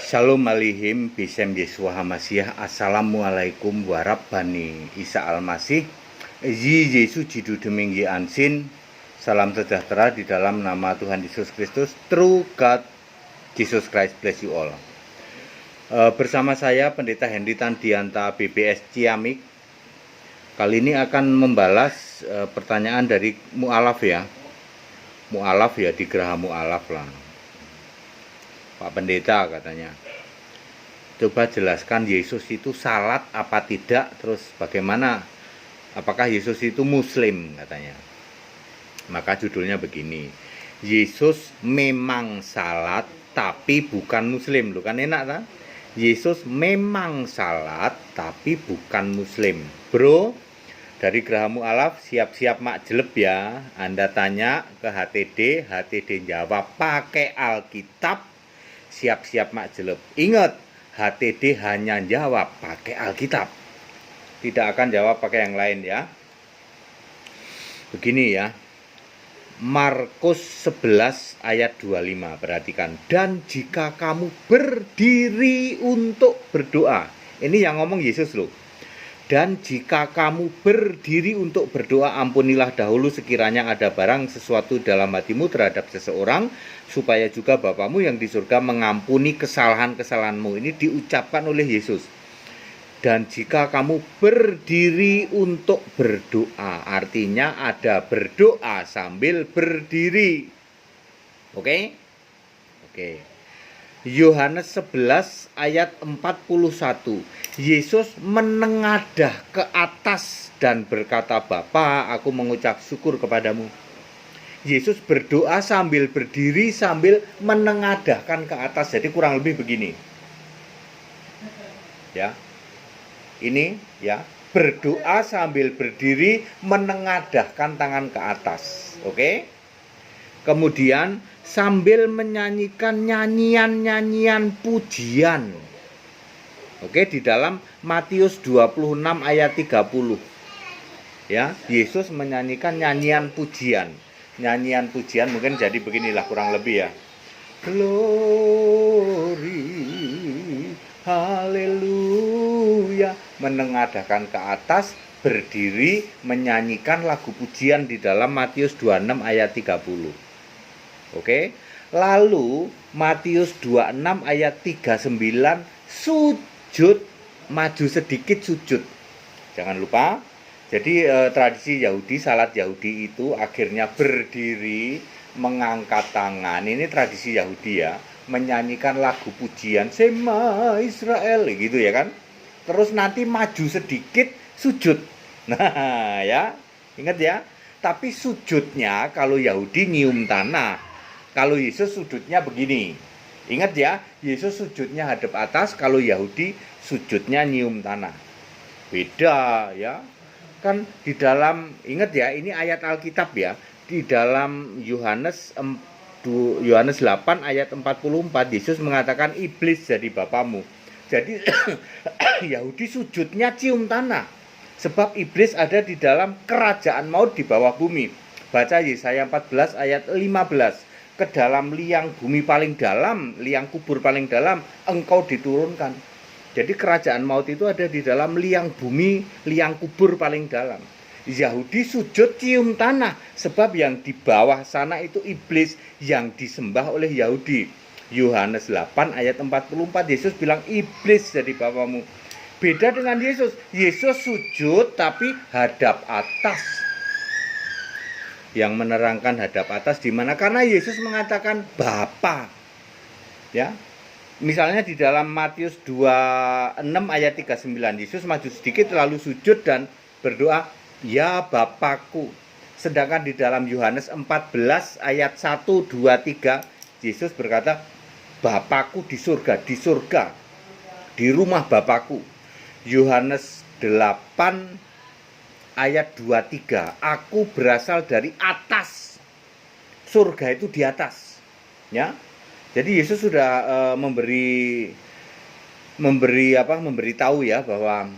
Shalom Alihim Bisem Yesua Hamasiah. Assalamualaikum warahmatullahi Isa Al-Masih Yi Yesus Jidu Deminggi Ansin. Salam sejahtera di dalam nama Tuhan Yesus Kristus. True God Jesus Christ bless you all. Bersama saya Pendeta Hendy Tandianta BBS Ciamik. Kali ini akan membalas pertanyaan dari Mu'alaf ya. Mu'alaf ya, di Geraha Mu'alaf lah. Pak Pendeta katanya, coba jelaskan Yesus itu salat apa tidak, terus bagaimana, apakah Yesus itu muslim katanya. Maka judulnya begini, Yesus memang salat tapi bukan muslim. Loh kan enak kan? Yesus memang salat tapi bukan muslim. Bro, dari Geraha Mu'alaf siap-siap mak jeleb ya. Anda tanya ke HTD jawab pakai Alkitab. Siap-siap mak jeleb. Ingat, HTD hanya jawab pakai Alkitab. Tidak akan jawab pakai yang lain ya. Begini ya. Markus 11 ayat 25. Perhatikan. Dan jika kamu berdiri untuk berdoa. Ini yang ngomong Yesus loh. Dan jika kamu berdiri untuk berdoa, ampunilah dahulu sekiranya ada barang sesuatu dalam hatimu terhadap seseorang, supaya juga Bapamu yang di surga mengampuni kesalahan-kesalahanmu. Ini diucapkan oleh Yesus. Dan jika kamu berdiri untuk berdoa, artinya ada berdoa sambil berdiri. Oke? Oke. Yohanes 11 ayat 41. Yesus menengadah ke atas dan berkata, Bapa, aku mengucap syukur kepadamu. Yesus berdoa sambil berdiri, sambil menengadahkan ke atas. Jadi kurang lebih begini. Ya. Ini ya, berdoa sambil berdiri, menengadahkan tangan ke atas. Oke? Kemudian sambil menyanyikan nyanyian-nyanyian pujian. Oke, di dalam Matius 26 ayat 30. Ya, Yesus menyanyikan nyanyian pujian. Nyanyian pujian mungkin jadi beginilah kurang lebih ya. Glory, haleluya. Menengadahkan ke atas, berdiri, menyanyikan lagu pujian di dalam Matius 26 ayat 30. Oke. Lalu Matius 26 ayat 39 sujud, maju sedikit sujud. Jangan lupa. Jadi tradisi Yahudi, salat Yahudi itu akhirnya berdiri, mengangkat tangan. Ini tradisi Yahudi ya, menyanyikan lagu pujian Shema Israel gitu ya kan. Terus nanti maju sedikit sujud. Nah, ya. Ingat ya. Tapi sujudnya kalau Yahudi nyium tanah. Kalau Yesus sujudnya begini. Ingat ya, Yesus sujudnya hadap atas, kalau Yahudi sujudnya nyium tanah. Beda ya. Kan di dalam, ingat ya, ini ayat Alkitab ya. Di dalam Yohanes 8 ayat 44, Yesus mengatakan iblis jadi bapamu. Jadi Yahudi sujudnya cium tanah. Sebab iblis ada di dalam kerajaan maut di bawah bumi. Baca Yesaya 14 ayat 15. Ke dalam liang bumi paling dalam, liang kubur paling dalam, engkau diturunkan. Jadi kerajaan maut itu ada di dalam liang bumi, liang kubur paling dalam. Yahudi sujud cium tanah, sebab yang di bawah sana itu iblis yang disembah oleh Yahudi. Yohanes 8 ayat 44, Yesus bilang iblis jadi bapamu. Beda dengan Yesus. Yesus sujud tapi hadap atas. Yang menerangkan hadap atas di mana? Karena Yesus mengatakan Bapa. Ya. Misalnya di dalam Matius 26 ayat 39, Yesus maju sedikit lalu sujud dan berdoa, "Ya Bapakku." Sedangkan di dalam Yohanes 14 ayat 1 2 3, Yesus berkata, "Bapakku di surga, di rumah Bapakku." Yohanes 8 ayat 23, aku berasal dari atas. Surga itu di atas. Ya. Jadi Yesus sudah memberitahu ya bahwa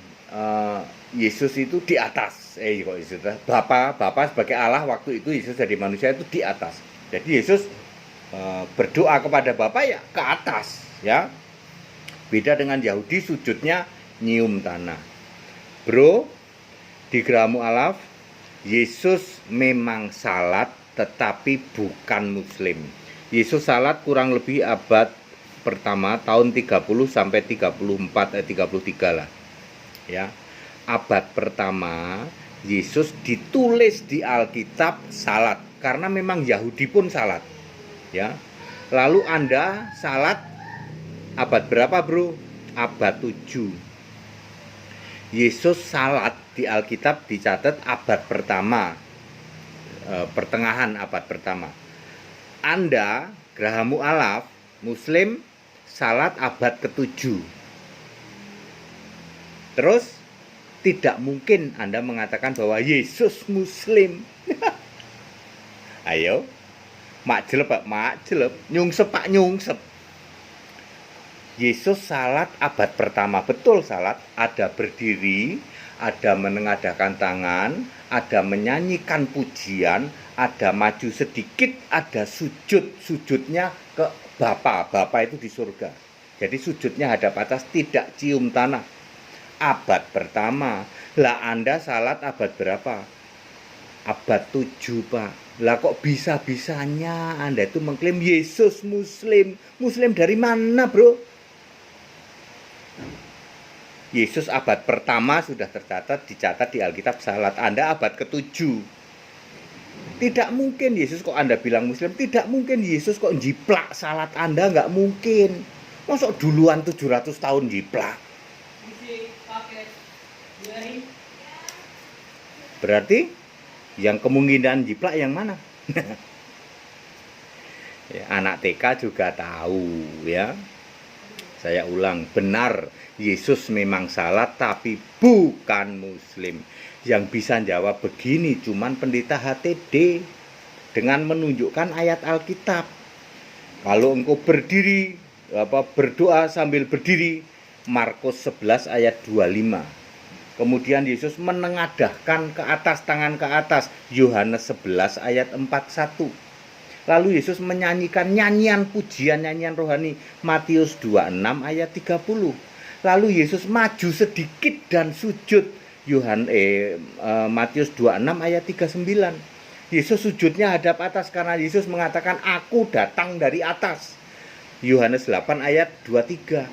Yesus itu di atas. Kok Yesus Bapa sebagai Allah waktu itu Yesus jadi manusia itu di atas. Jadi Yesus berdoa kepada Bapa ya ke atas, ya. Beda dengan Yahudi, sujudnya nyium tanah. Bro, di Geraha Mu'alaf, Yesus memang salat tetapi bukan muslim. Yesus salat kurang lebih abad pertama, tahun 30 sampai 34 33 lah. Ya. Abad pertama Yesus ditulis di Alkitab salat karena memang Yahudi pun salat. Ya. Lalu Anda salat abad berapa, Bro? Abad 7. Yesus salat di Alkitab dicatat abad pertama, pertengahan abad pertama. Anda Geraha Mu'alaf Muslim salat abad ke-7. Terus tidak mungkin Anda mengatakan bahwa Yesus Muslim. Ayo, makjelep Pak, makjelep, nyungsep Pak, nyungsep. Yesus salat abad pertama, betul salat, ada berdiri, ada menengadahkan tangan, ada menyanyikan pujian, ada maju sedikit, ada sujud, sujudnya ke Bapa, Bapa itu di surga. Jadi sujudnya hadap atas, tidak cium tanah. Abad pertama. Lah Anda salat abad berapa? Abad 7, Pak. Lah kok bisa-bisanya Anda itu mengklaim Yesus Muslim? Muslim dari mana, Bro? Yesus abad pertama sudah dicatat di Alkitab salat. Anda abad ke-7. Tidak mungkin Yesus kok Anda bilang Muslim. Tidak mungkin Yesus kok jiplak salat Anda. Nggak mungkin. Masuk duluan 700 tahun jiplak. Berarti yang kemungkinan jiplak yang mana? Ya, anak TK juga tahu ya. Saya ulang, benar Yesus memang salat tapi bukan Muslim. Yang bisa jawab begini cuman pendeta HTD dengan menunjukkan ayat Alkitab. Kalau engkau berdiri, berdoa sambil berdiri, Markus 11 ayat 25. Kemudian Yesus menengadahkan ke atas, tangan ke atas, Yohanes 11 ayat 41. Lalu Yesus menyanyikan nyanyian pujian, nyanyian rohani, Matius 26 ayat 30. Lalu Yesus maju sedikit dan sujud, Matius 26 ayat 39. Yesus sujudnya hadap atas karena Yesus mengatakan aku datang dari atas, Yohanes 8 ayat 23.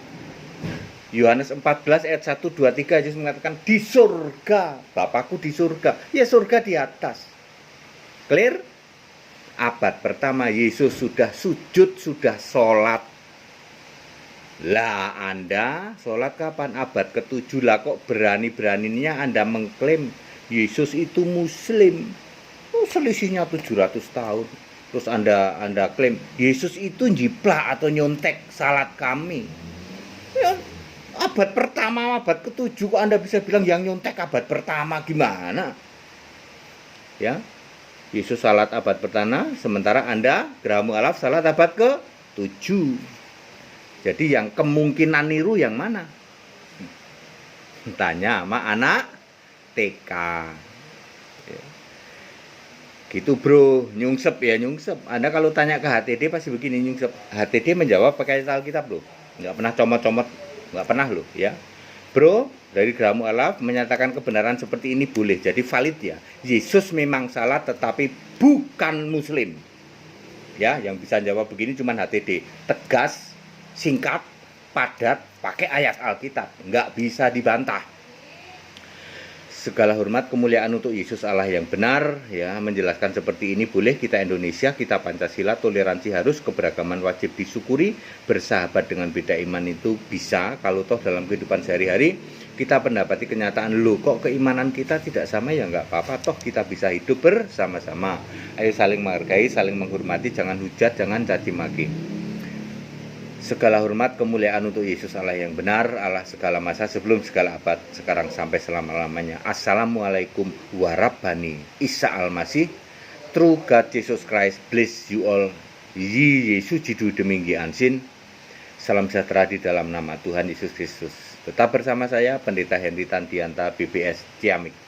Yohanes 14 ayat 1, 2, 3, Yesus mengatakan di surga, Bapakku di surga. Ya surga di atas. Clear? Abad pertama Yesus sudah sujud, sudah sholat. Lah Anda sholat kapan? Abad ke-7. Lah kok berani-beraninya Anda mengklaim Yesus itu Muslim? Selisihnya 700 tahun. Terus Anda klaim Yesus itu jiplak atau nyontek salat kami. Ya, abad pertama, abad ke-7 kok Anda bisa bilang yang nyontek abad pertama, gimana? Ya, Yesus salat abad pertama, sementara Anda Geraha Mu'alaf salat abad ke-7. Jadi yang kemungkinan niru yang mana? Tanya sama anak TK. Gitu bro, nyungsep ya, nyungsep. Anda kalau tanya ke HTD pasti begini, nyungsep. HTD menjawab pakai Alkitab loh, nggak pernah comot-comot, nggak pernah loh ya. Bro, dari Geraha Mu'alaf menyatakan kebenaran seperti ini boleh, jadi valid ya. Yesus memang salah tetapi bukan Muslim. Ya, yang bisa jawab begini cuma HTD. Tegas, singkat, padat, pakai ayat Alkitab, nggak bisa dibantah. Segala hormat kemuliaan untuk Yesus Allah yang benar ya, menjelaskan seperti ini boleh. Kita Indonesia, kita Pancasila, toleransi harus, keberagaman wajib disyukuri, bersahabat dengan beda iman itu bisa. Kalau toh dalam kehidupan sehari-hari kita mendapati kenyataan loh kok keimanan kita tidak sama, ya nggak apa-apa, toh kita bisa hidup bersama-sama. Ayo saling menghargai, saling menghormati, jangan hujat, jangan caci maki. Segala hormat kemuliaan untuk Yesus Allah yang benar, Allah segala masa, sebelum segala abad, sekarang sampai selama-lamanya. Assalamualaikum warahmatullahi Isa Al-Masih. True God Jesus Christ bless you all. Yi Yesus Jidu Deminggi Ansin. Salam sejahtera di dalam nama Tuhan Yesus Kristus. Tetap bersama saya Pendeta Henry Tandianta BPS Ciamik.